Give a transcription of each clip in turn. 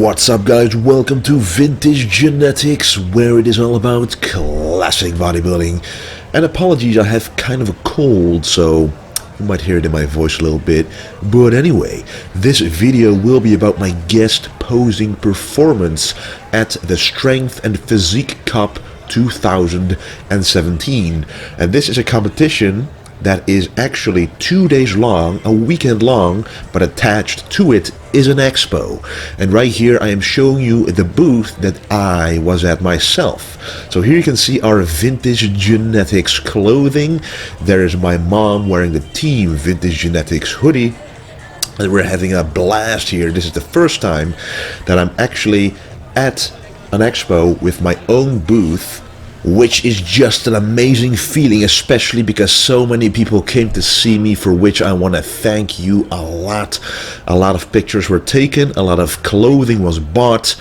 What's up guys, welcome to Vintage Genetics, where it is all about classic bodybuilding. And apologies, I have kind of a cold, so you might hear it in my voice a little bit. But anyway, this video will be about my guest posing performance at the Strength and Physique Cup 2017. And this is a competition that is actually 2 days long, a weekend long, but attached to it is an expo. And right here I am showing you the booth that I was at myself. So here you can see our Vintage Genetics clothing. There is my mom wearing the Team Vintage Genetics hoodie. And we're having a blast here. This is the first time that I'm actually at an expo with my own booth, which is just an amazing feeling, especially because so many people came to see me, for which I want to thank you a lot. A lot of pictures were taken, a lot of clothing was bought,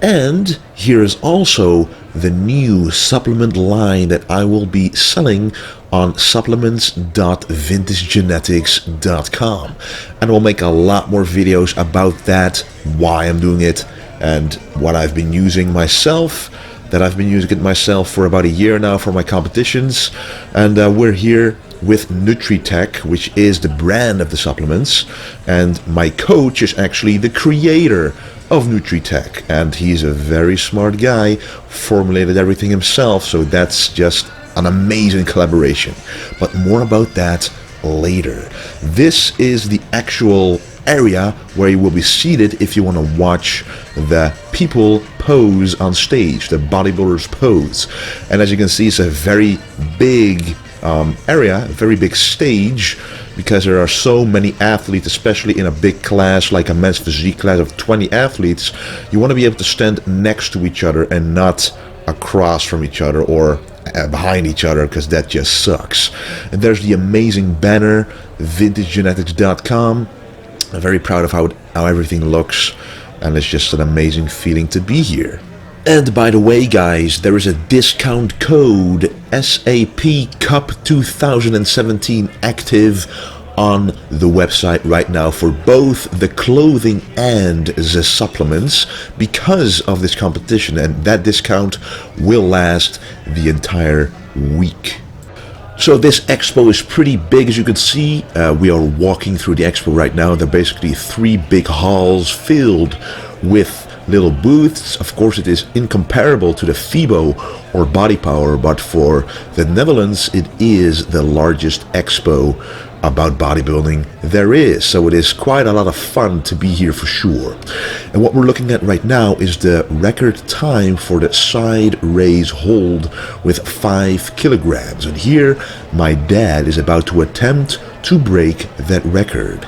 and here is also the new supplement line that I will be selling on supplements.vintagegenetics.com. And we'll make a lot more videos about that, why I'm doing it, and what I've been using myself. That I've been using it myself for about a year now for my competitions. And we're here with NutriTech, which is the brand of the supplements, and my coach is actually the creator of NutriTech, and he's a very smart guy, formulated everything himself, so that's just an amazing collaboration. But more about that later. This is the actual area where you will be seated if you want to watch the people pose on stage, the bodybuilders pose. And as you can see, it's a very big area, a very big stage, because there are so many athletes, especially in a big class like a men's physique class of 20 athletes. You want to be able to stand next to each other and not across from each other or behind each other, because that just sucks. And there's the amazing banner, VintageGenetics.com. I'm very proud of how everything looks, and it's just an amazing feeling to be here. And by the way guys, there is a discount code SAP Cup 2017 active on the website right now for both the clothing and the supplements because of this competition, and that discount will last the entire week. So this expo is pretty big, as you can see. We are walking through the expo right now. There are basically 3 big halls filled with little booths. Of course, it is incomparable to the FIBO or Body Power, but for the Netherlands, it is the largest expo about bodybuilding there is. So it is quite a lot of fun to be here for sure. And what we're looking at right now is the record time for the side raise hold with 5 kilograms. And here, my dad is about to attempt to break that record.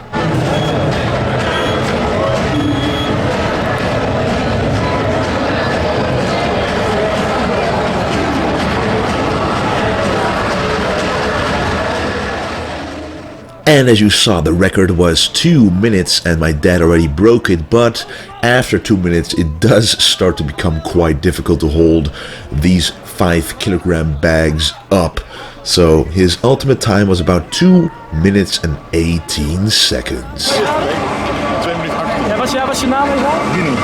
And as you saw, the record was 2 minutes, and my dad already broke it, but after 2 minutes it does start to become quite difficult to hold these 5 kilogram bags up. So his ultimate time was about 2 minutes and 18 seconds. Was je naam inderdaad? Dino.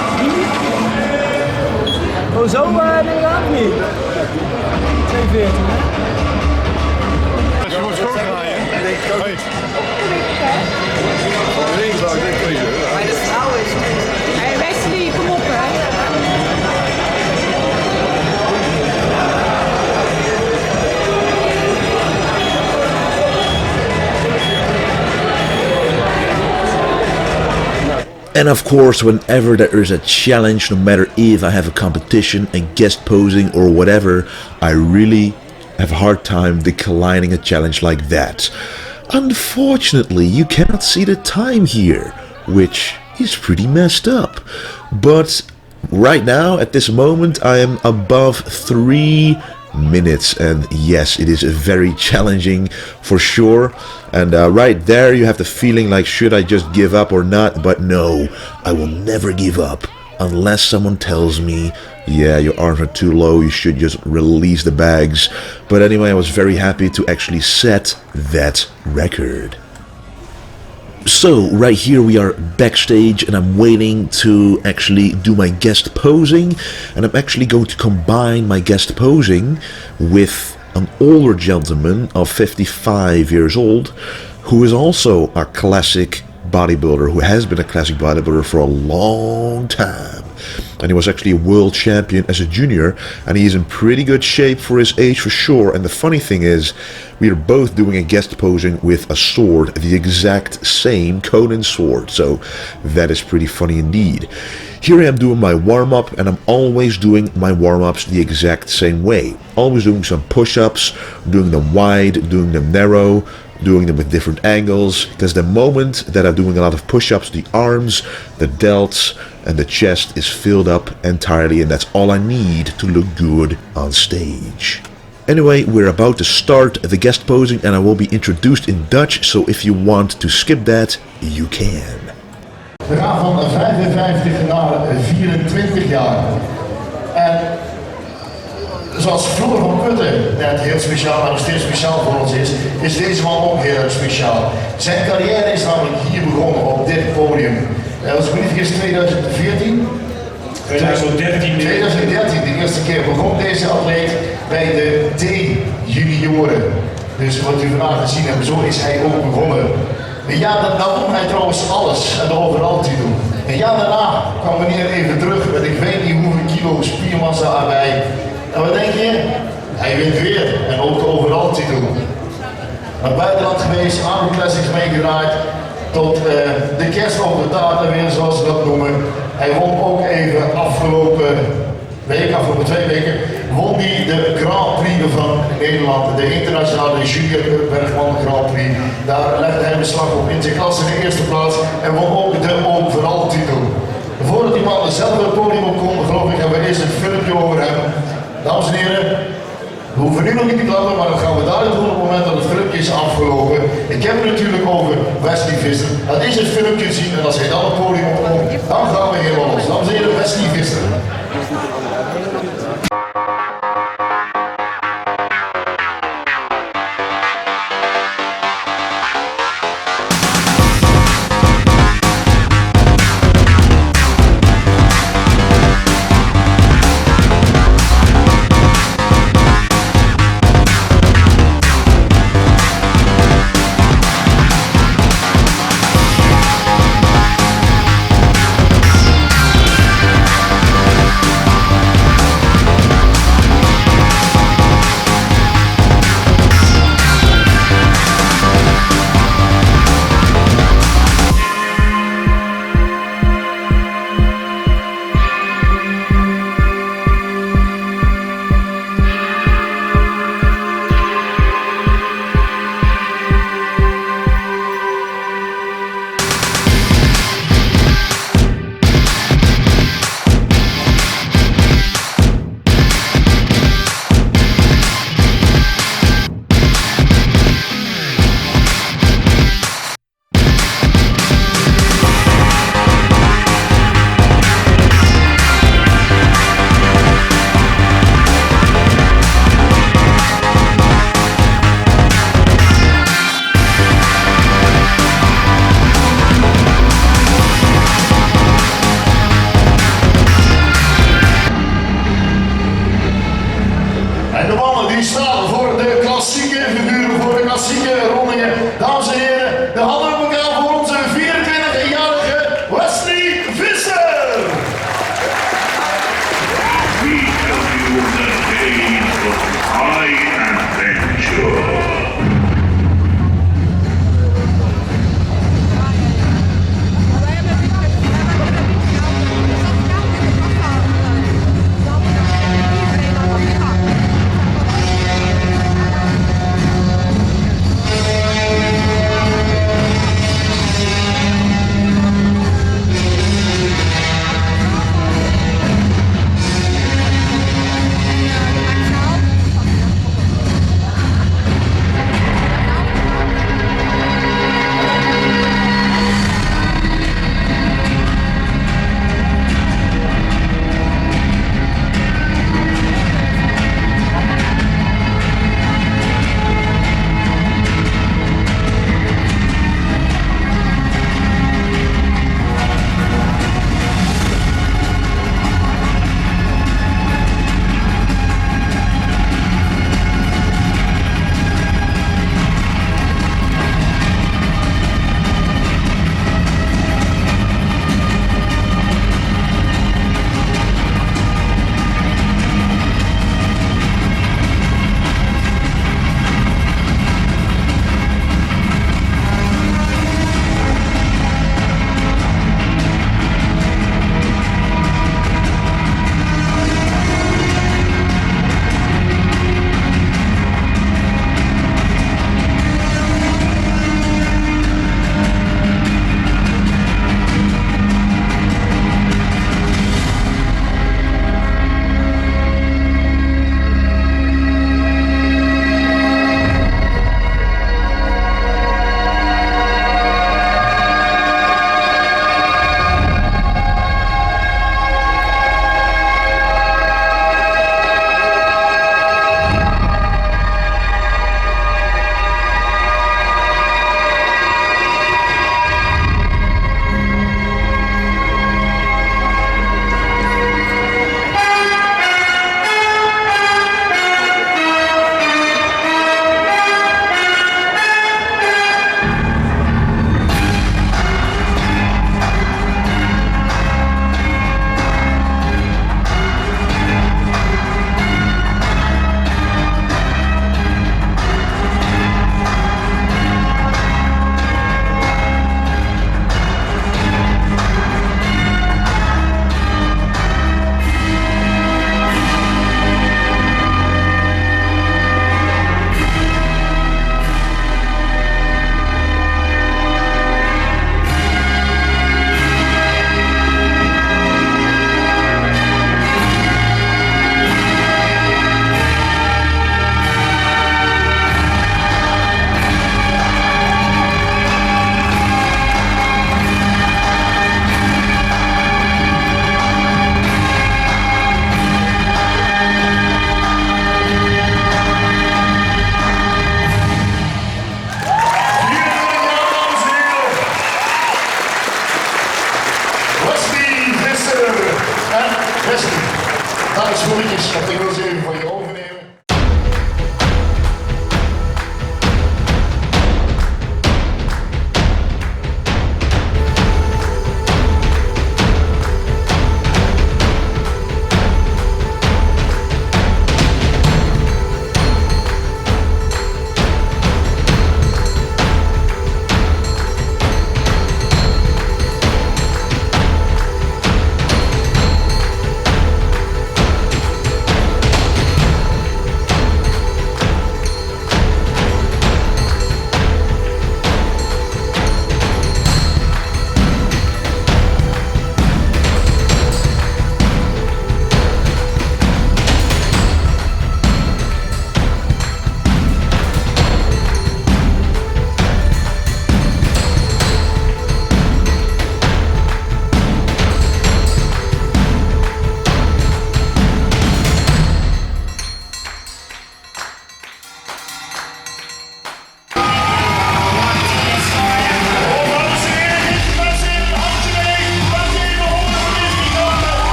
Oh, zo inderdaad niet. 42, hè? Maar de vrouw is... Hey Wesley, kom op hè. And of course, whenever there is a challenge, no matter if I have a competition, a guest posing or whatever, I really have a hard time declining a challenge like that. Unfortunately, you cannot see the time here, which is pretty messed up. But right now, at this moment, I am above 3 minutes, and yes, it is very challenging for sure. And right there you have the feeling like, should I just give up or not? But no, I will never give up unless someone tells me, yeah, your arms are too low, you should just release the bags. But anyway, I was very happy to actually set that record. So right here we are backstage and I'm waiting to actually do my guest posing, and I'm actually going to combine my guest posing with an older gentleman of 55 years old who is also a classic bodybuilder, who has been a classic bodybuilder for a long time, and he was actually a world champion as a junior, and he is in pretty good shape for his age for sure. And the funny thing is, we are both doing a guest posing with a sword, the exact same Conan sword, so that is pretty funny indeed. Here I am doing my warm-up, and I'm always doing my warm-ups the exact same way. Always doing some push-ups, doing them wide, doing them narrow, doing them with different angles, because the moment that I'm doing a lot of push-ups, the arms, the delts, and the chest is filled up entirely, and that's all I need to look good on stage. Anyway, we're about to start the guest posing, and I will be introduced in Dutch, so if you want to skip that, you can. We gaan van 55 naar 24 jaar. En zoals vroeger van Putten net heel speciaal, maar nog steeds speciaal voor ons is deze man ook heel erg speciaal. Zijn carrière is namelijk hier begonnen, op dit podium. Dat was niet vergis 2014. 2013, de eerste keer begon deze atleet bij de D-junioren. Dus wat u vandaag gezien hebt, zo is hij ook begonnen. Een jaar daarna won hij trouwens alles en de overal titel. Een jaar daarna kwam meneer even terug met ik weet niet hoeveel kilo spiermassa erbij. En wat denk je? Hij wint weer en ook de overal titel. Naar buitenland geweest, aantal classics meegedraaid, tot de kerst over de taart en weer zoals ze dat noemen. Hij won ook even afgelopen 2 weken, won hij de Grand Prix van Nederland, de internationale junior Bergman Grand Prix. Daar legde hij beslag op in zijn klasse in de eerste plaats en won ook de overal titel. Voordat die man zelf op het podium opkomt, geloof ik, hebben we eerst een filmpje over hem. Dames en heren, we hoeven nu nog niet te klappen, maar dat gaan we dadelijk doen op het moment dat het filmpje is afgelopen. Ik heb het natuurlijk over Wesley Vissers. Dat is het filmpje zien en als hij dan op het podium opkomt, dan gaan we helemaal los. Dames en heren, Wesley Vissers. Dames en heren, de handen op elkaar voor onze 24-jarige Wesley Vissers. We tell you the days of high adventure.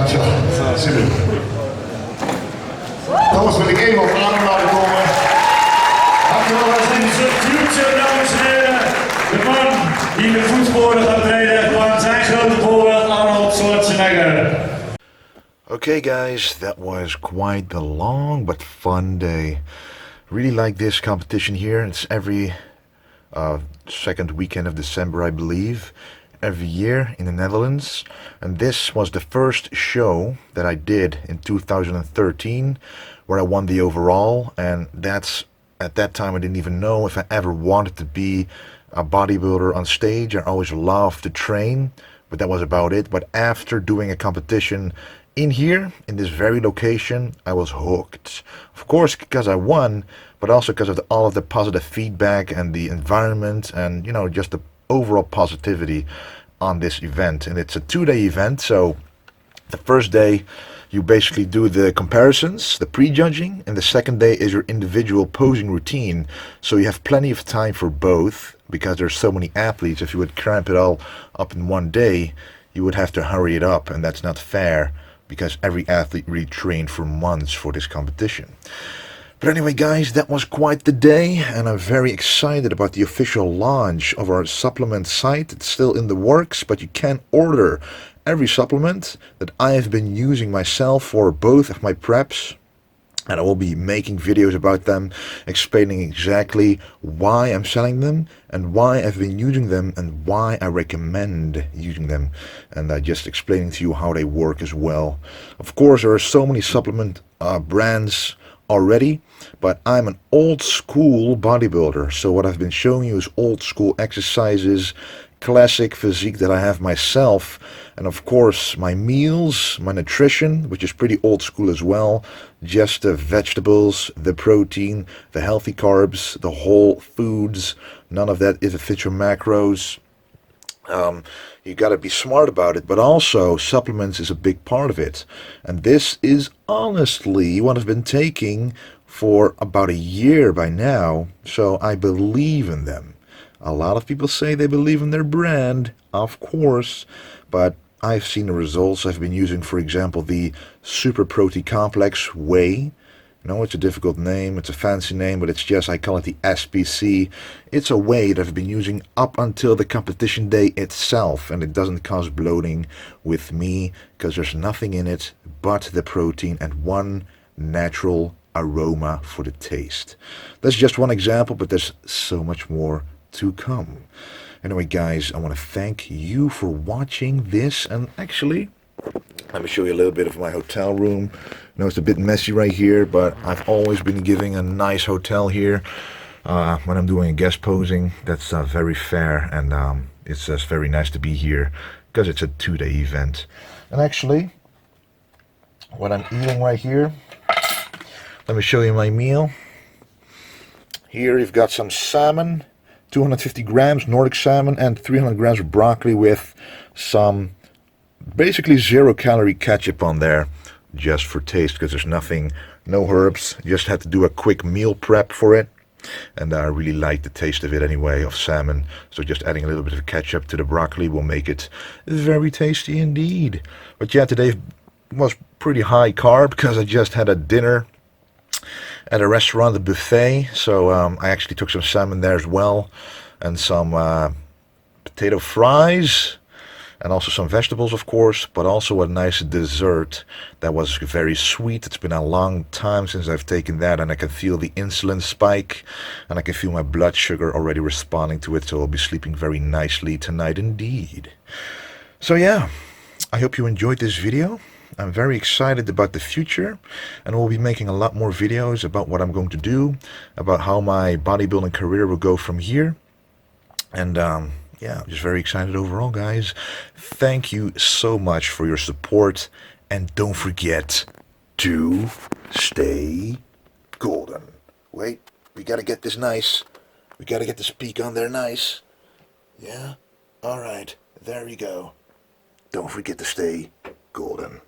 dankjewel. Super. Thomas, wil ik even op adem laten komen. Dankjewel, Wesley. Future, dames en heren. De man die de voetsporen gaat treden van zijn grote voorbeeld Arnold Schwarzenegger. Okay guys, that was quite the long but fun day. Really like this competition here. It's every second weekend of December, I believe, every year in the Netherlands. And this was the first show that I did in 2013 where I won the overall. And that's, at that time I didn't even know if I ever wanted to be a bodybuilder on stage. I always loved to train, but that was about it. But after doing a competition in here, in this very location, I was hooked. Of course, because I won, but also because of all of the positive feedback and the environment and, you know, just the overall positivity on this event. And it's a 2-day event, so the first day you basically do the comparisons, the prejudging, and the second day is your individual posing routine. So you have plenty of time for both, because there's so many athletes. If you would cramp it all up in one day, you would have to hurry it up, and that's not fair, because every athlete really trained for months for this competition. But anyway guys, that was quite the day, and I'm very excited about the official launch of our supplement site. It's still in the works, but you can order every supplement that I have been using myself for both of my preps. And I will be making videos about them, explaining exactly why I'm selling them and why I've been using them and why I recommend using them. And just explaining to you how they work as well. Of course, there are so many supplement brands already, but I'm an old school bodybuilder. So what I've been showing you is old school exercises, classic physique that I have myself, and of course my meals, my nutrition, which is pretty old school as well. Just the vegetables, the protein, the healthy carbs, the whole foods. None of that fits your macros. You got to be smart about it, but also supplements is a big part of it. And this is honestly what I've been taking for about a year by now, so I believe in them. A lot of people say they believe in their brand, of course, but I've seen the results. I've been using, for example, the Super Protein Complex Whey. You know, it's a difficult name, it's a fancy name, but it's just, I call it the SPC. It's a whey that I've been using up until the competition day itself, and it doesn't cause bloating with me, because there's nothing in it but the protein and one natural aroma for the taste. That's just one example, but there's so much more to come. Anyway guys, I want to thank you for watching this, and actually let me show you a little bit of my hotel room. I know it's a bit messy right here, but I've always been giving a nice hotel here when I'm doing a guest posing. That's very fair, and it's just very nice to be here because it's a 2-day event. And actually, what I'm eating right here, let me show you my meal. Here you've got some salmon, 250 grams Nordic salmon, and 300 grams of broccoli with some basically 0-calorie ketchup on there, just for taste, because there's nothing, no herbs. Just had to do a quick meal prep for it, and I really like the taste of it anyway, of salmon. So just adding a little bit of ketchup to the broccoli will make it very tasty indeed. But yeah, today was pretty high carb because I just had a dinner at a restaurant, the buffet. So I actually took some salmon there as well, and some potato fries, and also some vegetables, of course, but also a nice dessert that was very sweet. It's been a long time since I've taken that, and I can feel the insulin spike, and I can feel my blood sugar already responding to it, so I'll be sleeping very nicely tonight indeed. So yeah, I hope you enjoyed this video. I'm very excited about the future, and we'll be making a lot more videos about what I'm going to do, about how my bodybuilding career will go from here. And yeah, I'm just very excited overall, guys. Thank you so much for your support, and don't forget to stay golden. Wait, we gotta get this nice. We gotta get this peak on there nice. Yeah? Alright, there we go. Don't forget to stay golden.